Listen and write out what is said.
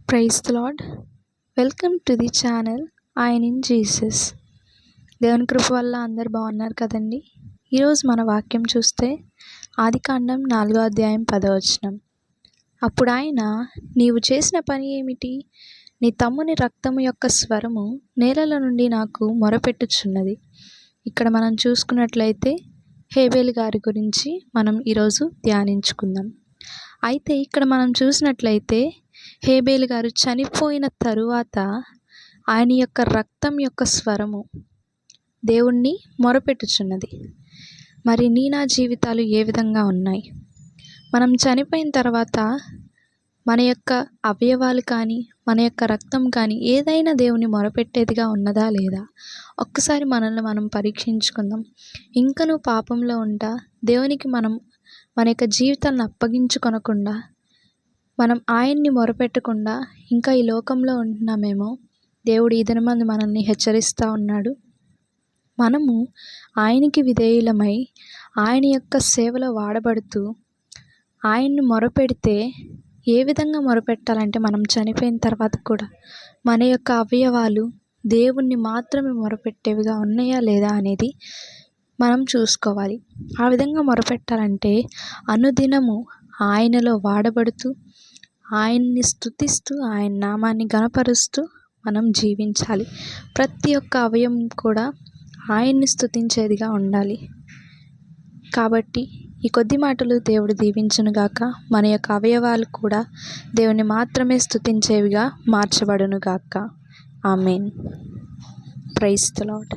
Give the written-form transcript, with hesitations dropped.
Praise the lord. Welcome to the channel I'm in Jesus. దేవుని కృప వల్ల అందరు బాగున్నారు కదండి. ఈరోజు మన వాక్యం చూస్తే ఆదికాండం 4వ అధ్యాయం 10వ వచనం. అప్పుడు ఆయన, నీవు చేసిన పని ఏమిటి? నీ తమ్ముని రక్తము యొక్క స్వరము నేలల నుండి నాకు మొరపెట్టుచున్నది. ఇక్కడ మనం చూసుకున్నట్లయితే హేబేలు గారి గురించి మనం ఈరోజు ధ్యానించుకుందాం. అయితే ఇక్కడ మనం చూసినట్లయితే హేబేలు గారు చనిపోయిన తరువాత ఆయన యొక్క రక్తం యొక్క స్వరము దేవుణ్ణి మొరపెట్టుచున్నది. మరి నా జీవితాలు ఏ విధంగా ఉన్నాయి? మనం చనిపోయిన తర్వాత మన యొక్క అవయవాలు కానీ మన యొక్క రక్తం కానీ ఏదైనా దేవుని మొరపెట్టేదిగా ఉన్నదా లేదా? ఒక్కసారి మనల్ని మనం పరీక్షించుకుందాం. ఇంకనూ పాపంలో ఉంటా దేవునికి మనం మన యొక్క జీవితాలను అప్పగించుకొనకుండా మనం ఆయన్ని మొరపెట్టకుండా ఇంకా ఈ లోకంలో ఉంటున్నామేమో. దేవుడు ఈ దినమందు మనల్ని హెచ్చరిస్తూ ఉన్నాడు. మనము ఆయనకి విధేయులమై ఆయన యొక్క సేవలో వాడబడుతూ ఆయన్ని మొరపెడితే ఏ విధంగా మొరపెట్టాలంటే, మనం చనిపోయిన తర్వాత కూడా మన యొక్క అవయవాలు దేవుణ్ణి మాత్రమే మొరపెట్టేవిగా ఉన్నాయా లేదా అనేది మనం చూసుకోవాలి. ఆ విధంగా మొరపెట్టాలంటే అనుదినము ఆయనలో వాడబడుతూ ఆయన్ని స్తుతిస్తూ ఆయన నామాన్ని ఘనపరుస్తూ మనం జీవించాలి. ప్రతి ఒక్క అవయవం కూడా ఆయన్ని స్తుతించేదిగా ఉండాలి. కాబట్టి ఈ కొద్ది మాటలు దేవుడు దీవించునుగాక. మన యొక్క అవయవాలు కూడా దేవుని మాత్రమే స్తుతించేవిగా మార్చబడునుగాక. ఆమేన్. Praise the lord.